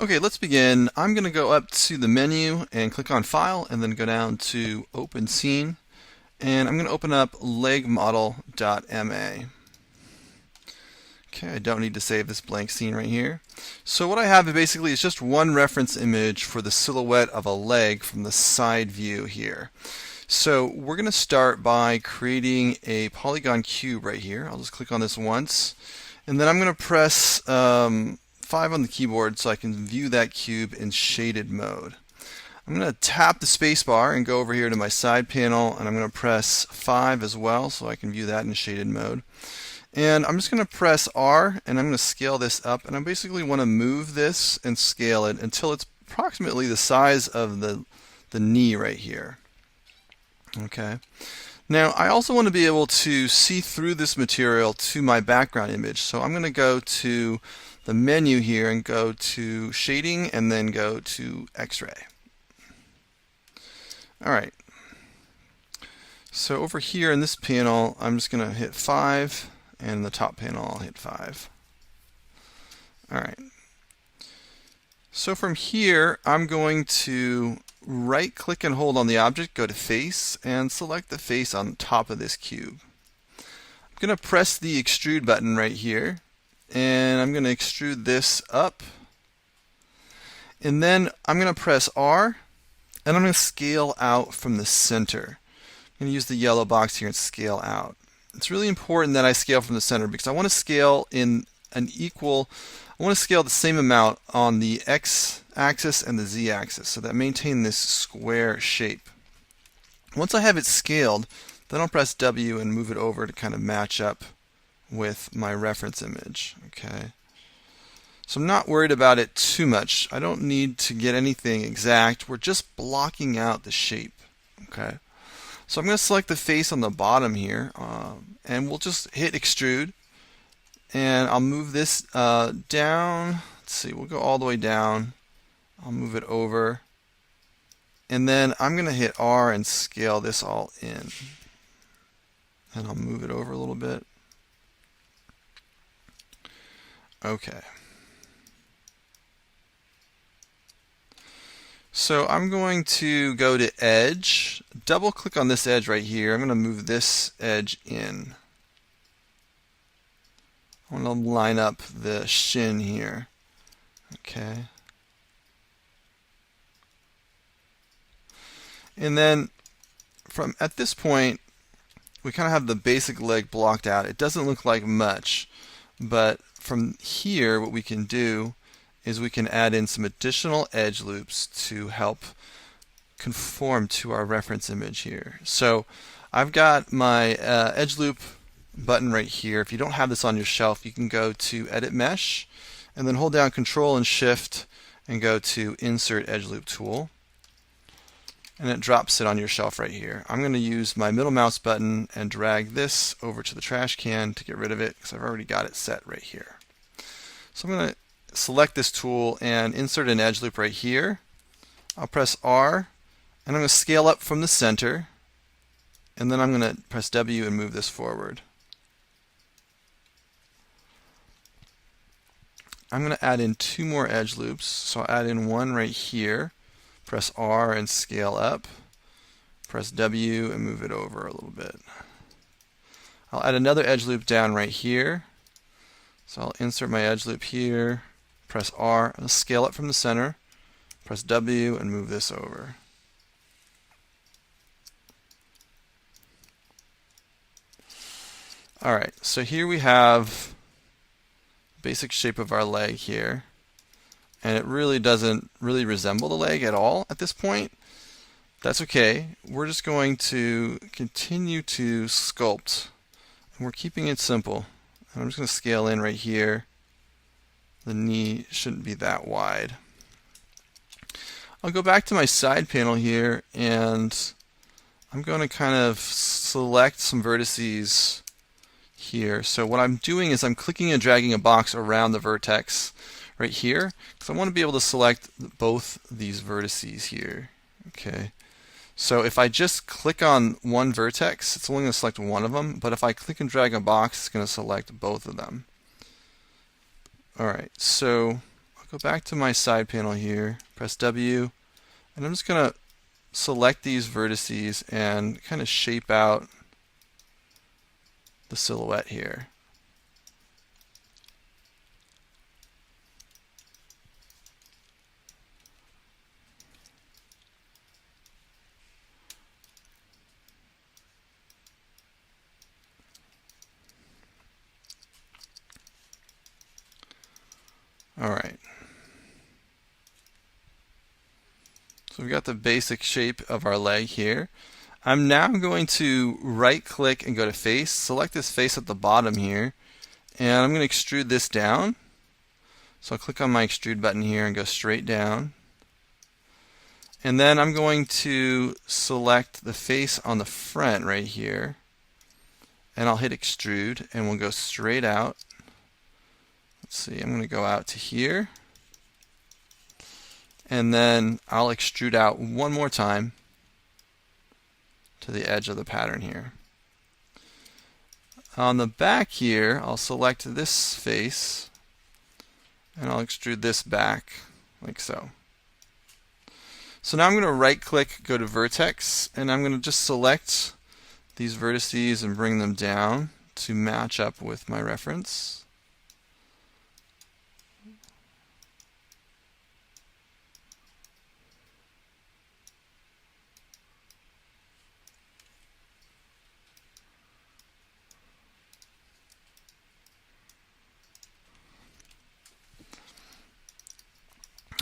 Okay, let's begin. I'm going to go up to the menu and click on File and then go down to Open Scene. And I'm going to open up legmodel.ma. Okay, I don't need to save this blank scene right here. So what I have basically is just one reference image for the silhouette of a leg from the side view here. So we're going to start by creating a polygon cube right here. I'll just click on this once. And then I'm going to press 5 on the keyboard so I can view that cube in shaded mode. I'm going to tap the spacebar and go over here to my side panel, and I'm going to press 5 as well so I can view that in shaded mode. And I'm just going to press R and I'm going to scale this up, and I basically want to move this and scale it until it's approximately the size of the knee right here. Okay. Now I also want to be able to see through this material to my background image, so I'm going to go to the menu here and go to shading and then go to X-ray. Alright, so over here in this panel I'm just going to hit 5, and in the top panel I'll hit 5. Alright, so from here I'm going to right click and hold on the object, go to face, and select the face on top of this cube. I'm going to press the extrude button right here, and I'm going to extrude this up, and then I'm going to press R, and I'm going to scale out from the center. I'm going to use the yellow box here and scale out. It's really important that I scale from the center because I want to scale in an equal, I want to scale the same amount on the X axis and the Z axis so that I maintain this square shape. Once I have it scaled, then I'll press W and move it over to kind of match up with my reference image. Okay. So I'm not worried about it too much. I don't need to get anything exact. We're just blocking out the shape. Okay. So I'm going to select the face on the bottom here, and we'll just hit extrude, and I'll move this down. Let's see, we'll go all the way down. I'll move it over, and then I'm going to hit R and scale this all in, and I'll move it over a little bit. Okay. So I'm going to go to Edge, double click on this edge right here. I'm going to move this edge in. I want to line up the shin here. Okay. And then at this point, we kind of have the basic leg blocked out. It doesn't look like much, but from here what we can do is we can add in some additional edge loops to help conform to our reference image here. So I've got my edge loop button right here. If you don't have this on your shelf, you can go to Edit Mesh and then hold down Control and Shift and go to Insert Edge Loop Tool, and it drops it on your shelf right here. I'm going to use my middle mouse button and drag this over to the trash can to get rid of it because I've already got it set right here. So I'm going to select this tool and insert an edge loop right here. I'll press R, and I'm going to scale up from the center, and then I'm going to press W and move this forward. I'm going to add in 2 more edge loops, so I'll add in one right here, press R and scale up, press W and move it over a little bit. I'll add another edge loop down right here, so I'll insert my edge loop here, press R, and scale up from the center, press W and move this over. Alright, so here we have basic shape of our leg here, and it really doesn't really resemble the leg at all at this point. That's okay. We're just going to continue to sculpt, and we're keeping it simple. And I'm just going to scale in right here. The knee shouldn't be that wide. I'll go back to my side panel here, and I'm going to kind of select some vertices here. So what I'm doing is I'm clicking and dragging a box around the vertex right here because I want to be able to select both these vertices here. Okay. So if I just click on one vertex, it's only going to select one of them, but if I click and drag a box, it's going to select both of them. Alright, so I'll I'll go back to my side panel here, press W, and I'm just going to select these vertices and kind of shape out the silhouette here. All right. So we've got the basic shape of our leg here. I'm now going to right click and go to face, select this face at the bottom here, and I'm going to extrude this down. So I'll click on my extrude button here and go straight down. And then I'm going to select the face on the front right here, and I'll hit extrude and we'll go straight out. Let's see, I'm going to go out to here, and then I'll extrude out one more time to the edge of the pattern here. On the back here, I'll select this face and I'll extrude this back like so. So now I'm going to right click, go to vertex, and I'm going to just select these vertices and bring them down to match up with my reference.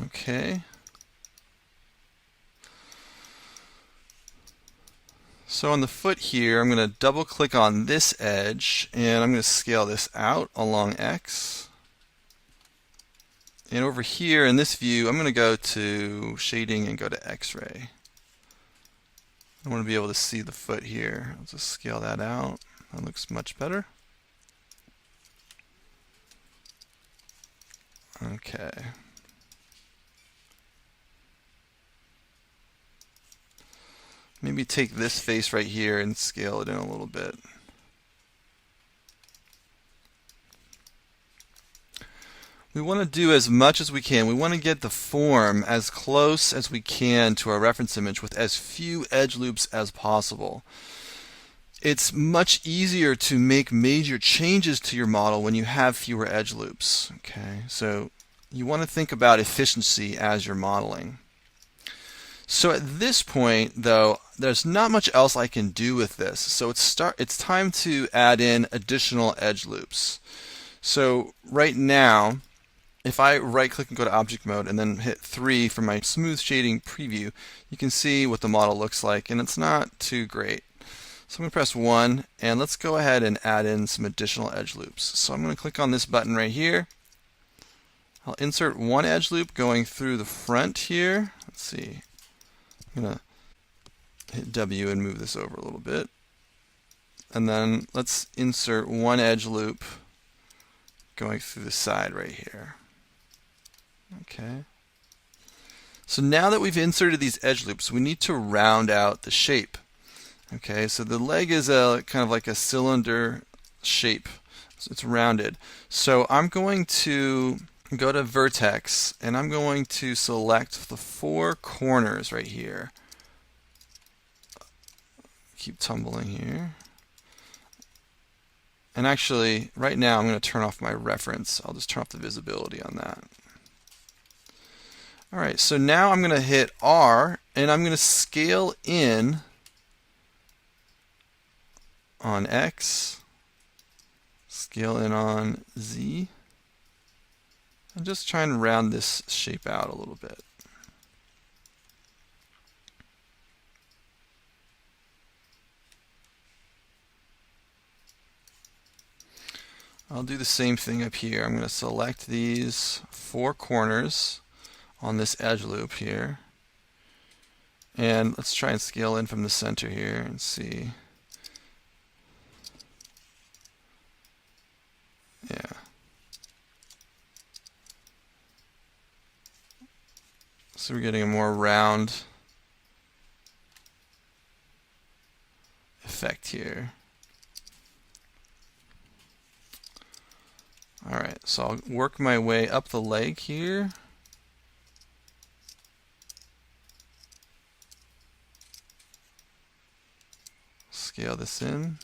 Okay. So on the foot here, I'm going to double click on this edge and I'm going to scale this out along X. And over here in this view, I'm going to go to shading and go to X-ray. I want to be able to see the foot here. I'll just scale that out. That looks much better. Okay. Maybe take this face right here and scale it in a little bit. We want to do as much as we can. We want to get the form as close as we can to our reference image with as few edge loops as possible. It's much easier to make major changes to your model when you have fewer edge loops. Okay, so you want to think about efficiency as you're modeling. So at this point, though, there's not much else I can do with this. So it's time to add in additional edge loops. So right now, if I right click and go to object mode and then hit 3 for my smooth shading preview, you can see what the model looks like, and it's not too great. So I'm going to press 1, and let's go ahead and add in some additional edge loops. So I'm going to click on this button right here. I'll insert one edge loop going through the front here. Let's see. I'm going to hit W and move this over a little bit. And then let's insert one edge loop going through the side right here. Okay. So now that we've inserted these edge loops, we need to round out the shape. Okay, so the leg is a kind of like a cylinder shape. So it's rounded. So I'm going to go to vertex and I'm going to select the 4 corners right here. Keep tumbling here. And actually, right now I'm going to turn off my reference. I'll just turn off the visibility on that. Alright, so now I'm going to hit R and I'm going to scale in on X, scale in on Z. I'm just trying to round this shape out a little bit. I'll do the same thing up here. I'm going to select these 4 corners on this edge loop here. And let's try and scale in from the center here and see. Yeah. So we're getting a more round effect here. Alright, so I'll work my way up the leg here. Scale this in.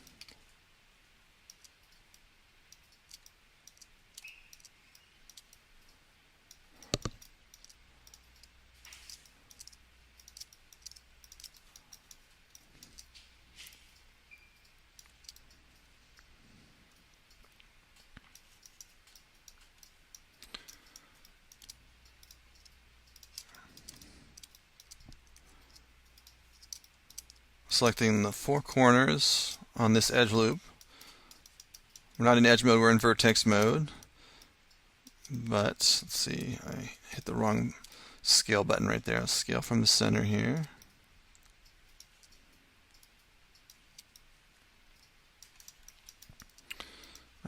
Selecting the four corners on this edge loop. We're not in edge mode, we're in vertex mode. But let's see, I hit the wrong scale button right there. I'll scale from the center here.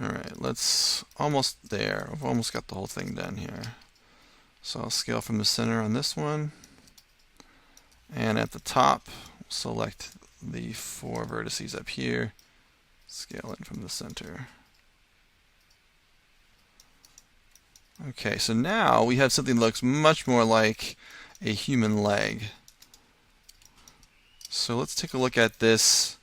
Alright, let's almost there. I've almost got the whole thing done here. So I'll scale from the center on this one. And at the top, select the four vertices up here, scale in from the center. Okay, so now we have something that looks much more like a human leg. So let's take a look at this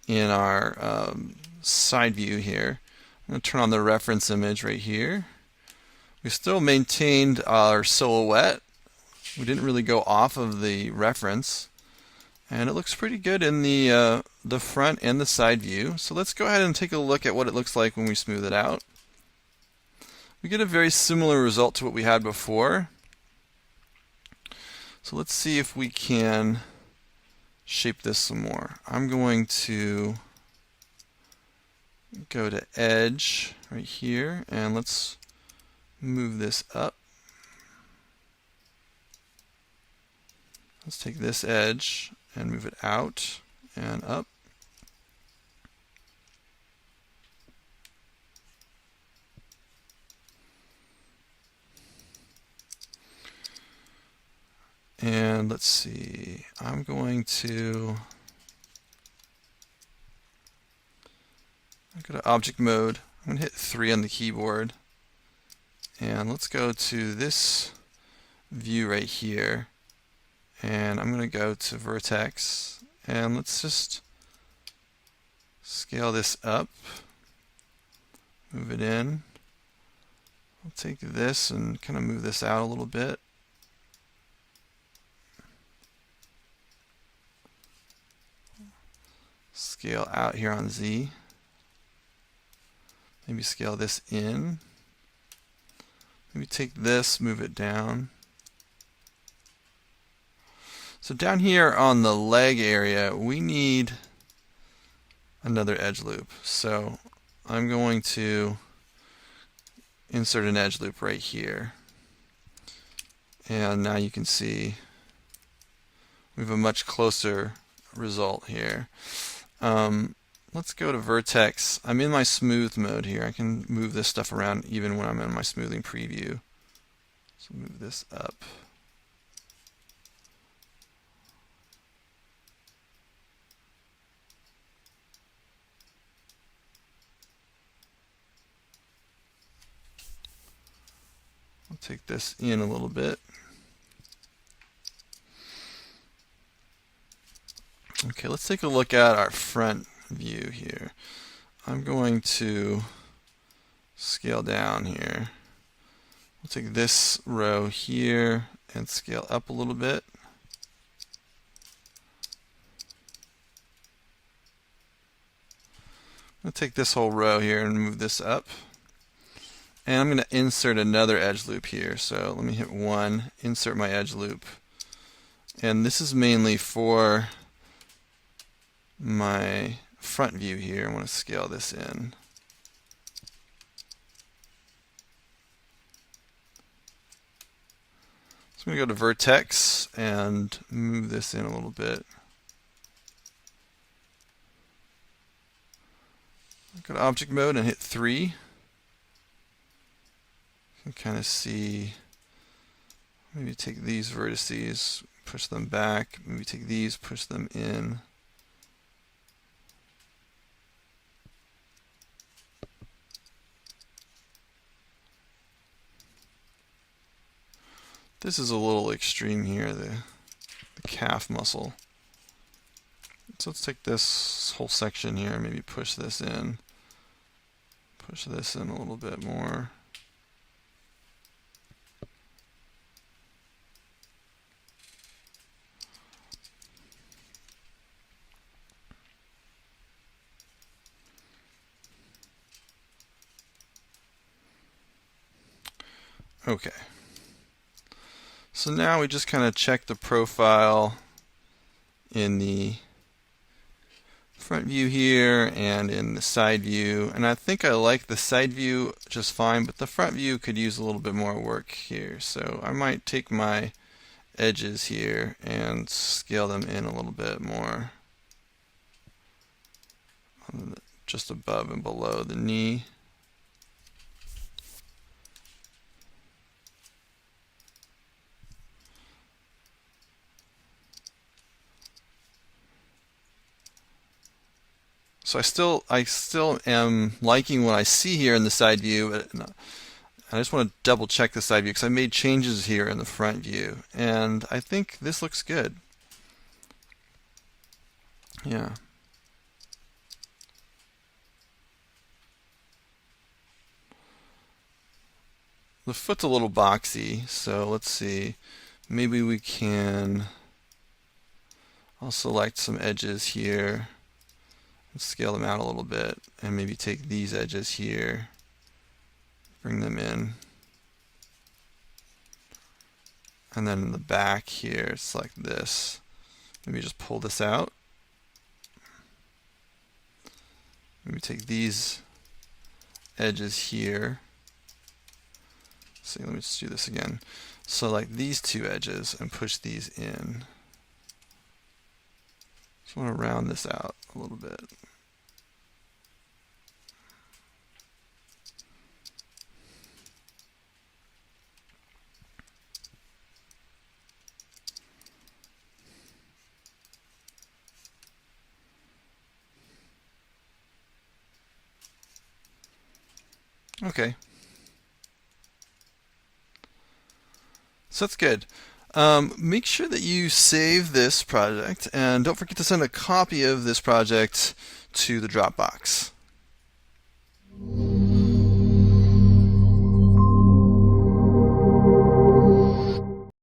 in our side view here. I'm going to turn on the reference image right here. We still maintained our silhouette. We didn't really go off of the reference. And it looks pretty good in the front and the side view. So let's go ahead and take a look at what it looks like when we smooth it out. We get a very similar result to what we had before. So let's see if we can shape this some more. I'm going to go to Edge right here, and let's move this up. Let's take this edge and move it out and up. And let's see, I'm going to go to object mode. I'm going to hit 3 on the keyboard. And let's go to this view right here. And I'm going to go to vertex. And let's just scale this up. Move it in. I'll take this and kind of move this out a little bit. Scale out here on Z. Maybe scale this in. Maybe take this, move it down. So down here on the leg area, we need another edge loop. So I'm going to insert an edge loop right here. And now you can see we have a much closer result here. Let's go to vertex. I'm in my smooth mode here. I can move this stuff around even when I'm in my smoothing preview. So move this up. I'll take this in a little bit. Okay, let's take a look at our front view here. I'm going to scale down here. We'll take this row here and scale up a little bit. I'm going to take this whole row here and move this up. And I'm going to insert another edge loop here. So let me hit 1, insert my edge loop. And this is mainly for my front view here. I want to scale this in. So I'm going to go to vertex and move this in a little bit. Go to object mode and hit 3. You can kind of see, maybe take these vertices, push them back, maybe take these, push them in. This is a little extreme here, the calf muscle. So let's take this whole section here and maybe push this in. Push this in a little bit more. Okay. So now we just kind of check the profile in the front view here and in the side view, and I think I like the side view just fine, but the front view could use a little bit more work here. So I might take my edges here and scale them in a little bit more, just above and below the knee. So I still am liking what I see here in the side view, but I just want to double check the side view because I made changes here in the front view, and I think this looks good. Yeah. The foot's a little boxy, so let's see. Maybe we can. I'll select some edges here. Scale them out a little bit and maybe take these edges here, bring them in, and then in the back here it's like this. Maybe just pull this out. Maybe take these edges here. So let me just do this again. So like these two edges and push these in. Just want to round this out a little bit. Okay. So that's good. Make sure that you save this project, and don't forget to send a copy of this project to the Dropbox.